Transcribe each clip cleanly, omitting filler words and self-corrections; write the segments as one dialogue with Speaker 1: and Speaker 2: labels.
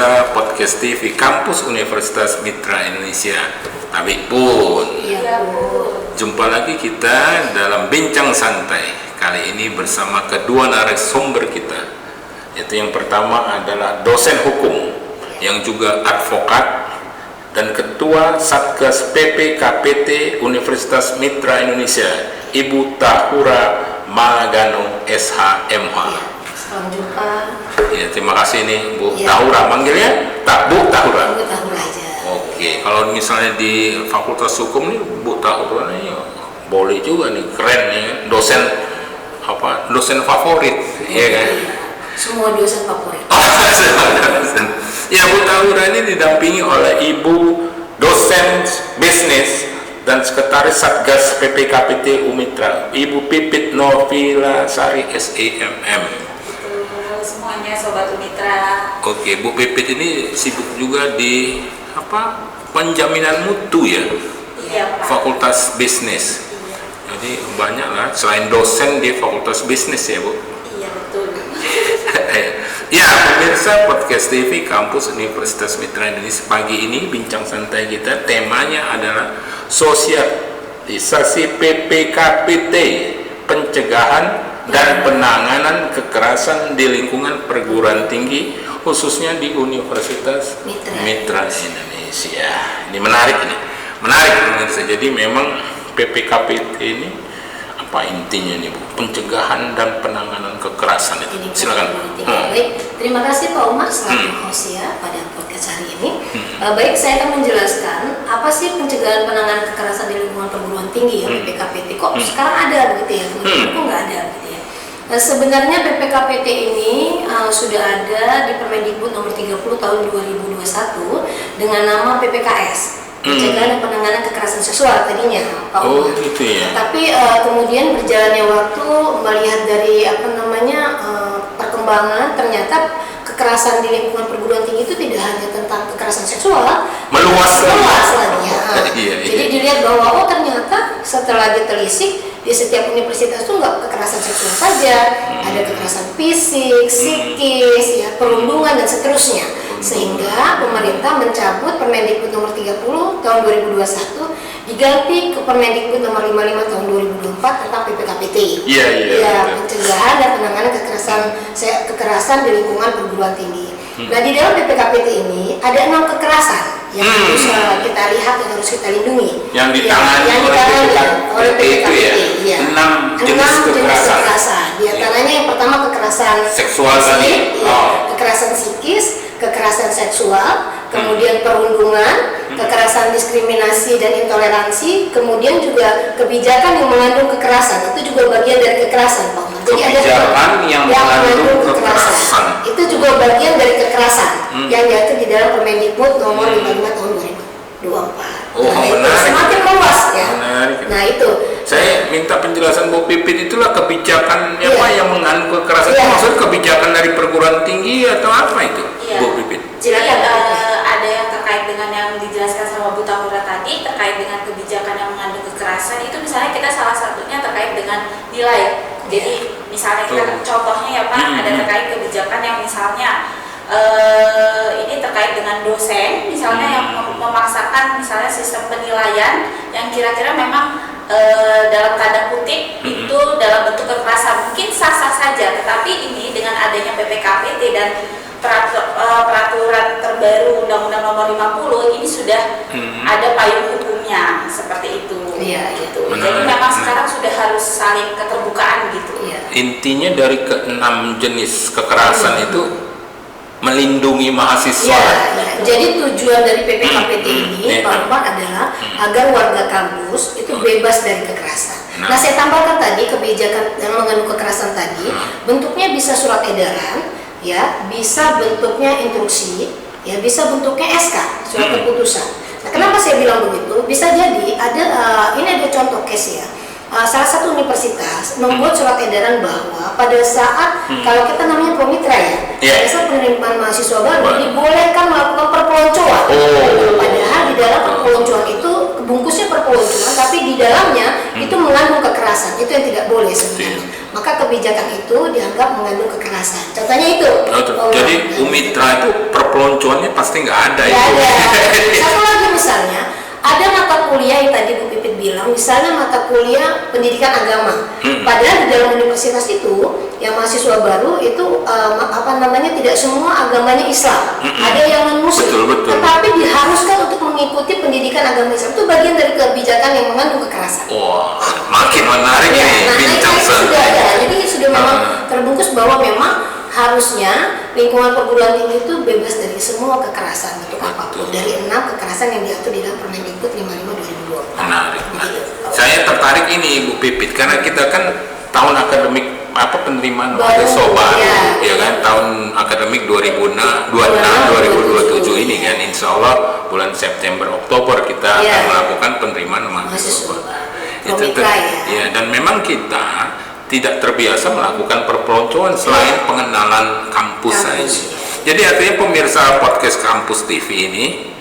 Speaker 1: pemirsa Podcast TV Kampus Universitas Mitra Indonesia. Tabik pun.
Speaker 2: Iya, Bu.
Speaker 1: Jumpa lagi kita dalam bincang santai. Kali ini bersama kedua narasumber kita. Yaitu yang pertama adalah dosen hukum yang juga advokat dan ketua Satgas PPKPT Universitas Mitra Indonesia, Ibu Tahura Magano SHMH.
Speaker 2: Selamat jumpa.
Speaker 1: Ya, terima kasih nih Bu
Speaker 2: Ya.
Speaker 1: Tahura, manggilnya Bu Tahura.
Speaker 2: Bu Tahura aja.
Speaker 1: Oke, kalau misalnya di Fakultas Hukum nih Bu Tahura nih boleh juga nih, keren ya, dosen apa? Dosen favorit, ya kan?
Speaker 2: Semua dosen favorit.
Speaker 1: Ya, Bu Tahura ini didampingi oleh Ibu dosen bisnis dan sekretaris Satgas PPKPT Umitra, Ibu Pipit Novila Sari SEMM.
Speaker 3: Semuanya Sobat Umitra.
Speaker 1: Oke, Bu Pipit ini sibuk juga di apa? Penjaminan mutu ya,
Speaker 3: Iya, Pak.
Speaker 1: Fakultas Bisnis. Jadi banyak lah, selain dosen di Fakultas Bisnis ya, Bu.
Speaker 3: Iya, betul.
Speaker 1: Ya, pemirsa Podcast TV Kampus Universitas Mitra Indonesia, pagi ini bincang santai kita temanya adalah sosialisasi PPKPT, pencegahan dan penanganan kekerasan di lingkungan perguruan tinggi khususnya di Universitas Mitra Indonesia. Ini menarik pemirsa. Jadi memang PPKPT ini apa intinya nih Bu? Pencegahan dan penanganan kekerasan itu. Silakan.
Speaker 2: Baik, terima kasih Pak Umar selaku host ya pada podcast hari ini. Baik, saya akan menjelaskan apa sih pencegahan penanganan kekerasan di lingkungan perguruan tinggi ya, PPKPT. Kok sekarang ada begitu ya? Kok nggak ada gitu ya? Sebenarnya PPKPT ini sudah ada di Permendikbud nomor 30 tahun 2021 dengan nama PPKS, pencegahan dan penanganan kekerasan seksual tadinya, Pak Umar.
Speaker 1: Gitu ya.
Speaker 2: Tapi kemudian berjalannya waktu melihat dari perkembangan, ternyata kekerasan di lingkungan perguruan tinggi itu tidak hanya tentang kekerasan seksual,
Speaker 1: Meluas
Speaker 2: lagi. Ya.
Speaker 1: Iya.
Speaker 2: Jadi dilihat bahwa ternyata setelah ditelisik di setiap universitas itu nggak kekerasan seksual saja, ada kekerasan fisik, psikis, ya, perundungan dan seterusnya. Sehingga pemerintah mencabut Permendikbud nomor 30 tahun 2021 diganti ke Permendikbud nomor 55 tahun 2024 tentang PPKPT.
Speaker 1: Iya.
Speaker 2: Pencegahan dan penanganan kekerasan di lingkungan perguruan tinggi. Nah, di dalam PPKPT ini ada 6 kekerasan yang harus kita lihat dan harus kita lindungi.
Speaker 1: Yang ditangani
Speaker 2: oleh PPKPT. Ya.
Speaker 1: 6 jenis kekerasan.
Speaker 2: Di antaranya yang pertama kekerasan
Speaker 1: seksual tadi.
Speaker 2: Kekerasan psikis, kekerasan seksual, kemudian perundungan, kekerasan diskriminasi dan intoleransi, kemudian juga kebijakan yang mengandung kekerasan. Itu juga bagian dari kekerasan, Pak. Jadi
Speaker 1: kebijakan yang mengandung kekerasan.
Speaker 2: Itu juga bagian dari kekerasan yang diatur di dalam Permendikbud nomor 55 tahun 2024.
Speaker 1: Menarik.
Speaker 2: Semakin luas ya.
Speaker 1: Menarik.
Speaker 2: Nah, itu.
Speaker 1: Saya minta penjelasan Bu Pipit, itulah kebijakan apa yang mengandung kekerasan.
Speaker 2: Iya.
Speaker 1: Maksud kebijakan dari perguruan tinggi atau apa itu,
Speaker 3: Iya.
Speaker 1: Bu Pipit?
Speaker 2: Silakan.
Speaker 3: Ada yang terkait dengan yang dijelaskan sama Bu Tahura tadi terkait dengan kebijakan yang mengandung kekerasan. Itu misalnya kita salah satunya terkait dengan nilai. Jadi misalnya kita contohnya ya Pak, ada terkait kebijakan yang misalnya ini terkait dengan dosen misalnya yang memaksakan misalnya sistem penilaian yang kira-kira memang dalam tanda kutip itu dalam bentuk kekerasan, mungkin sah-sah saja, tetapi ini dengan adanya PPKPT dan peraturan terbaru Undang-Undang Nomor 50 ini sudah ada payung hukumnya seperti itu.
Speaker 2: Iya,
Speaker 3: gitu.
Speaker 1: Benar.
Speaker 3: Jadi memang sekarang sudah harus saling keterbukaan gitu.
Speaker 2: Iya.
Speaker 1: Intinya dari ke-6 jenis kekerasan itu melindungi mahasiswa.
Speaker 2: Ya. Jadi tujuan dari PPKPT ini, Pak Umar, adalah agar warga kampus itu bebas dari kekerasan. Nah, saya tambahkan tadi kebijakan yang mengandung kekerasan tadi, bentuknya bisa surat edaran, ya, bisa bentuknya instruksi, ya, bisa bentuknya SK, surat keputusan. Nah, kenapa saya bilang begitu? Bisa jadi ini ada contoh case ya. Salah satu universitas membuat surat edaran bahwa pada saat kalau kita namanya promitra ya, pada saat penerimaan mahasiswa baru dibolehkan melakukan perpeloncoan. Padahal di dalam perpeloncoan itu bungkusnya perpeloncoan, tapi di dalamnya itu mengandung kekerasan. Itu yang tidak boleh sebenarnya. Maka kebijakan itu dianggap mengandung kekerasan. Contohnya itu.
Speaker 1: Jadi Umitra itu perpeloncoan perpeloncoannya pasti nggak ada
Speaker 2: Nggak
Speaker 1: itu.
Speaker 2: ada. Satu lagi misalnya, ada mata kuliah yang tadi Bu Pipit bilang, misalnya mata kuliah pendidikan agama. Padahal di dalam universitas itu, yang mahasiswa baru itu tidak semua agamanya Islam. Ada yang non-Muslim.
Speaker 1: Betul.
Speaker 2: Tetapi diharuskan untuk mengikuti pendidikan agama Islam. Itu bagian dari kebijakan yang mengandung kekerasan.
Speaker 1: Wah, makin menarik
Speaker 2: Ya,
Speaker 1: ini bincang
Speaker 2: itu sudah ada. Jadi sudah memang terbungkus bahwa memang harusnya lingkungan perguruan tinggi itu bebas dari semua kekerasan bentuk apapun. Dari 6 kekerasan yang diatur di dalam Permendikbud 55/2024.
Speaker 1: Menarik.
Speaker 2: Begitu.
Speaker 1: Saya tertarik ini Bu Pipit karena kita kan tahun akademik penerimaan
Speaker 2: Baru,
Speaker 1: mahasiswa baru,
Speaker 2: ya.
Speaker 1: ya kan, tahun akademik 2026-2027 ini kan, insya Allah bulan September Oktober kita
Speaker 2: Ya.
Speaker 1: akan melakukan penerimaan mahasiswa.
Speaker 2: Promitra,
Speaker 1: Ya, dan memang kita tidak terbiasa melakukan perpeloncoan selain pengenalan kampus saja. Jadi artinya pemirsa podcast Kampus TV ini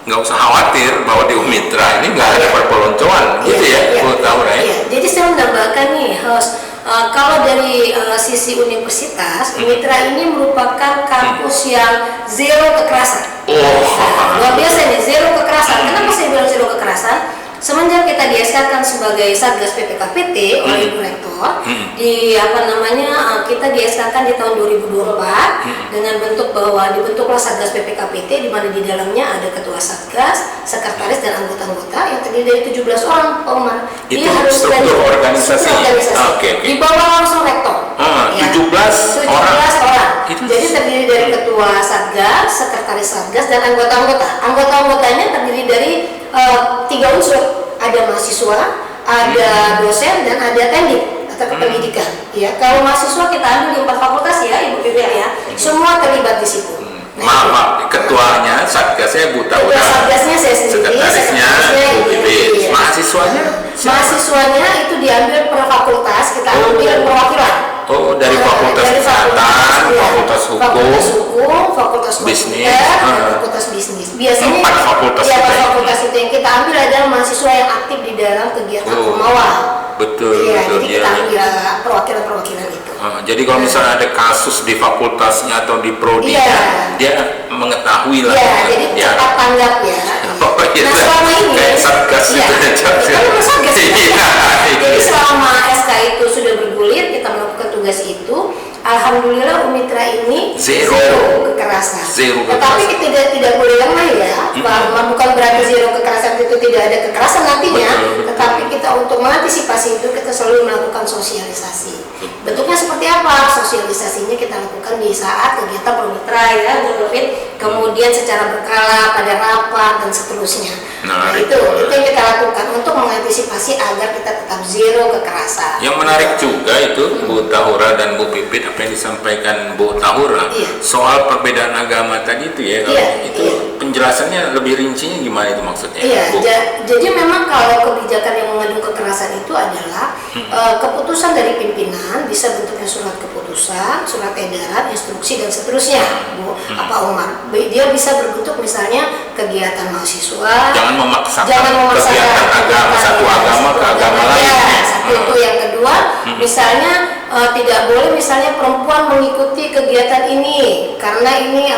Speaker 1: nggak usah khawatir bahwa di Umitra ini nggak ada perpeloncoan, gitu ya, Bu Taura ya.
Speaker 2: Iya. Jadi saya menambahkan nih, host, kalau dari sisi universitas, Umitra ini merupakan kampus yang zero kekerasan. Luar biasa nih, zero kekerasan. Kenapa saya bilang zero kekerasan? Semenjak kita di-SK-kan sebagai Satgas PPKPT oleh Ibu Rektor, kita di-SK-kan di tahun 2024 dengan bentuk bahwa dibentuklah Satgas PPKPT, di mana di dalamnya ada ketua Satgas, sekretaris dan anggota-anggota yang terdiri dari 17 orang, Pak Umar.
Speaker 1: Itu struktur organisasi. Oke.
Speaker 2: Di bawah langsung rektor.
Speaker 1: 17 orang.
Speaker 2: Jadi terdiri dari ketua Satgas, sekretaris Satgas dan anggota-anggota. Anggota-anggotanya terdiri dari 3 unsur. Ada mahasiswa, ada dosen, dan ada teknik atau kependidikan. Ya, kalau mahasiswa kita ambil di 4 fakultas ya, Ibu Pipit ya, semua terlibat di situ.
Speaker 1: Maaf, ketuanya Satgasnya Bu Taura.
Speaker 2: Satgasnya saya sendiri,
Speaker 1: sekretarisnya Bu Pipit.
Speaker 2: iya.
Speaker 1: Mahasiswanya?
Speaker 2: Mahasiswanya itu diambil per fakultas, kita ambil perwakilan.
Speaker 1: Dari Fakultas Kesehatan, Fakultas Hukum,
Speaker 2: Fakultas
Speaker 1: Bisnis,
Speaker 2: dan Fakultas Bisnis. Biasanya
Speaker 1: 4 fakultas
Speaker 2: ya,
Speaker 1: itu.
Speaker 2: fakultas itu yang kita ambil adalah mahasiswa yang aktif di dalam kegiatan Kumawal.
Speaker 1: Betul.
Speaker 2: Jadi kita
Speaker 1: Ya.
Speaker 2: ambil perwakilan-perwakilan itu.
Speaker 1: Jadi kalau misalnya ada kasus di fakultasnya atau di prodinya, dia mengetahui lah.
Speaker 2: Iya, jadi cepat tanggap ya. Nah, selama ini
Speaker 1: kayak Satgas itu ya.
Speaker 2: Satgas.
Speaker 1: Iya.
Speaker 2: Jadi selama SK itu sudah bergulir, kita melakukan tugas itu. Alhamdulillah Umitra ini
Speaker 1: Zero
Speaker 2: kekerasan.
Speaker 1: Zero
Speaker 2: Tetapi kita tidak boleh lengah ya. Bukan berarti zero kekerasan itu tidak ada kekerasan nantinya.
Speaker 1: Betul.
Speaker 2: Tetapi kita untuk mengantisipasi itu kita selalu melakukan sosialisasi. Bentuknya seperti apa? Sosialisasinya kita lakukan di saat kegiatan Promitra ya, Bu Pipit. Kemudian secara berkala pada rapat dan seterusnya. Nah, itu yang kita lakukan untuk mengantisipasi agar kita tetap zero kekerasan.
Speaker 1: Yang menarik juga itu Bu Tahura dan Bu Pipit apa yang disampaikan Bu Tahura soal perbedaan agama tadi itu ya. Penjelasannya lebih rincinya gimana itu maksudnya?
Speaker 2: Iya,
Speaker 1: Bu?
Speaker 2: jadi memang kalau kebijakan yang mengandung kekerasan itu adalah keputusan dari pimpinan, bisa bentuknya surat keputusan, surat edaran, instruksi dan seterusnya, Bu. Apa Umar? Dia bisa berbentuk misalnya kegiatan mahasiswa.
Speaker 1: Jangan memaksakan kegiatan agama satu agama ke agama lain.
Speaker 2: Satu itu. Yang kedua, misalnya tidak boleh misalnya perempuan mengikuti kegiatan ini karena ini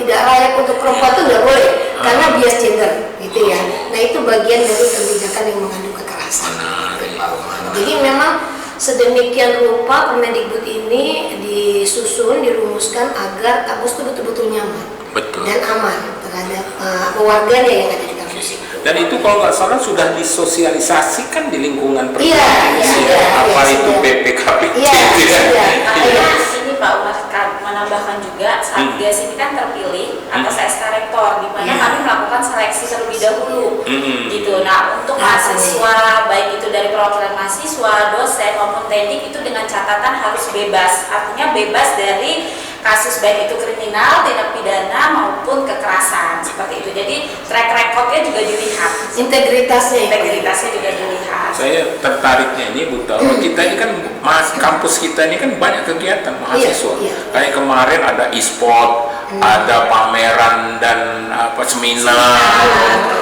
Speaker 2: tidak layak untuk perempuan, itu nggak boleh karena bias gender gitu ya. Nah, itu bagian dari kebijakan yang mengandung kekerasan. Jadi memang sedemikian rupa Permendikbud ini disusun, dirumuskan agar kampus itu betul-betul nyaman dan aman terhadap warganya yang ada di kampus itu.
Speaker 1: Dan itu kalau nggak salah sudah disosialisasikan di lingkungan perguruan itu PPKPT.
Speaker 3: Makanya ini Pak Umar menambahkan juga Satgas ini kan terpilih atas SK Rektor, di mana kami melakukan seleksi terlebih dahulu. Gitu. Nah, untuk mahasiswa baik itu dari perwakilan mahasiswa, dosen maupun teknik itu dengan catatan harus bebas. Artinya bebas dari kasus baik itu kriminal, tindak pidana maupun kekerasan seperti itu. Jadi track recordnya juga dilihat, integritasnya juga dilihat.
Speaker 1: Saya tertariknya ini Bu Taura, kita ini kan kampus kita ini kan banyak kegiatan mahasiswa. Kayak kemarin ada e-sport, ada pameran dan seminar,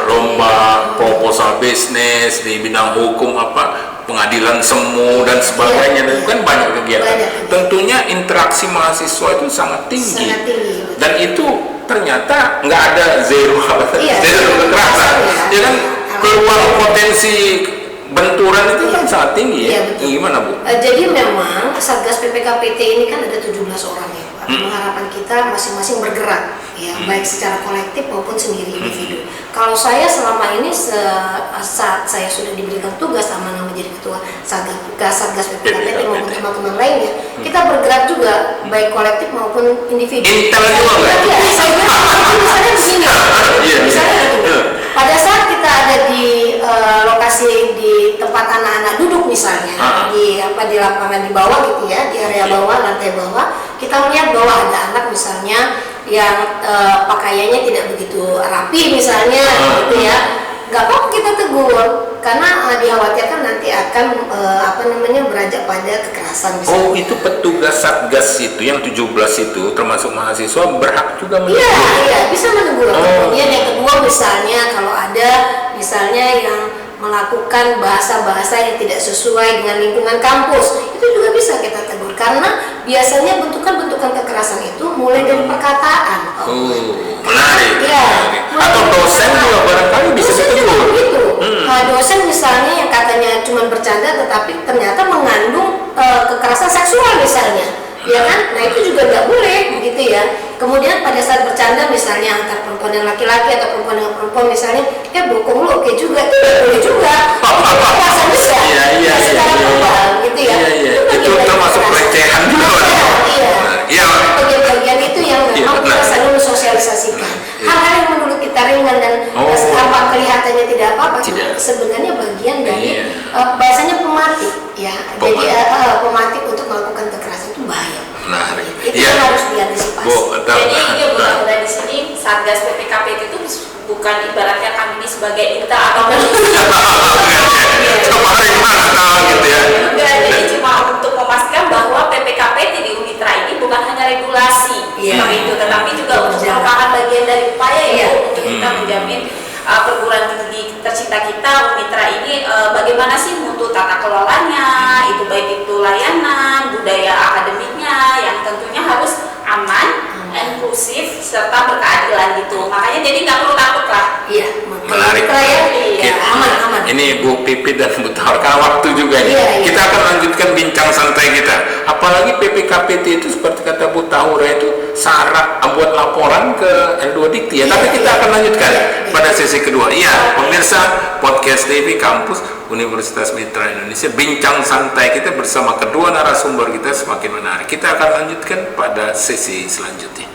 Speaker 1: lomba proposal bisnis di bidang hukum, pengadilan semu dan sebagainya, dan kan banyak kegiatan. Tentunya interaksi mahasiswa itu sangat tinggi. Dan itu ternyata nggak ada zero kekerasan. Ya kan, peluang potensi benturan itu kan sangat tinggi ya. Gimana Bu?
Speaker 2: Jadi memang Satgas PPKPT ini kan ada 17 orang ya Pak. Harapan kita masing-masing bergerak ya, baik secara kolektif maupun sendiri individu. Kalau saya selama ini saat saya sudah diberikan tugas amanah menjadi ketua Satgas PPKPT maupun teman-teman lainnya, kita bergerak juga baik kolektif maupun individu.
Speaker 1: Intel juga nggak?
Speaker 2: Iya, saya kira misalnya begini. Misalnya begini. Pada saat kita ada di lokasi di tempat anak-anak duduk misalnya di lapangan di bawah gitu ya, di area bawah, lantai bawah, kita melihat bahwa ada anak misalnya yang pakaiannya tidak begitu rapi misalnya gitu ya, nggak apa-apa kita tegur karena dikhawatirkan nanti akan beranjak pada kekerasan misalnya.
Speaker 1: Oh, itu petugas Satgas itu yang 17 itu termasuk mahasiswa berhak juga menegur.
Speaker 2: Iya, bisa menegur. Kemudian yang kedua misalnya kalau ada misalnya yang melakukan bahasa-bahasa yang tidak sesuai dengan lingkungan kampus, itu juga bisa kita tegur karena biasanya bentukan-bentukan kekerasan itu mulai dari perkataan.
Speaker 1: Menarik.
Speaker 2: Ya,
Speaker 1: atau dosen juga barangkali bisa ditegur.
Speaker 2: Gitu. Dosen misalnya yang katanya cuma bercanda tetapi ternyata mengandung kekerasan seksual misalnya. Ya kan? Nah itu juga nggak boleh begitu ya. Kemudian pada saat bercanda misalnya antar perempuan dan laki-laki atau perempuan dengan perempuan misalnya, bokong lu oke juga, itu nggak boleh juga. Kekerasan juga.
Speaker 1: Iya.
Speaker 2: Secara verbal gitu ya.
Speaker 1: Itu termasuk pelecehan juga.
Speaker 2: Iya. Bagian-bagian itu yang memang kita selalu mensosialisasikan. Hal-hal yang menurut kita ringan dan kelihatannya tidak apa-apa, sebenarnya bagian dari bahasanya pematik ya. Jadi pematik untuk melakukan kekerasan itu bahaya.
Speaker 1: Menarik.
Speaker 2: Itu yang harus diantisipasi.
Speaker 3: Jadi bukan di sini Satgas PPKPT itu bukan ibaratnya kami ini sebagai INTA atau
Speaker 1: gitu ya.
Speaker 3: Enggak, jadi cuma untuk memastikan bahwa PPKPT di Unitra ini bukan hanya regulasi seperti itu, tetapi juga merupakan bagian dari upaya untuk kita menjamin perguruan tinggi tercinta kita Unitra ini bagaimana sih mutu tata kelolanya, itu baik itu layanan, budaya akademiknya yang tentunya harus aman, inklusif serta berkeadilan gitu. Makanya jadi nggak perlu takut lah.
Speaker 2: Iya,
Speaker 1: menarik.
Speaker 2: Aman.
Speaker 1: Ini Bu Pipit dan Bu Tawar, karena waktu juga nih. Kita akan lanjutkan bincang santai kita. Apalagi PPKPT itu seperti kata Bu Tawar itu syarat buat laporan ke L2 Dikti ya. Tapi kita akan lanjutkan pada sesi kedua. Iya, pemirsa podcast TV Kampus Universitas Mitra Indonesia, bincang santai kita bersama kedua narasumber kita semakin menarik. Kita akan lanjutkan pada sesi selanjutnya.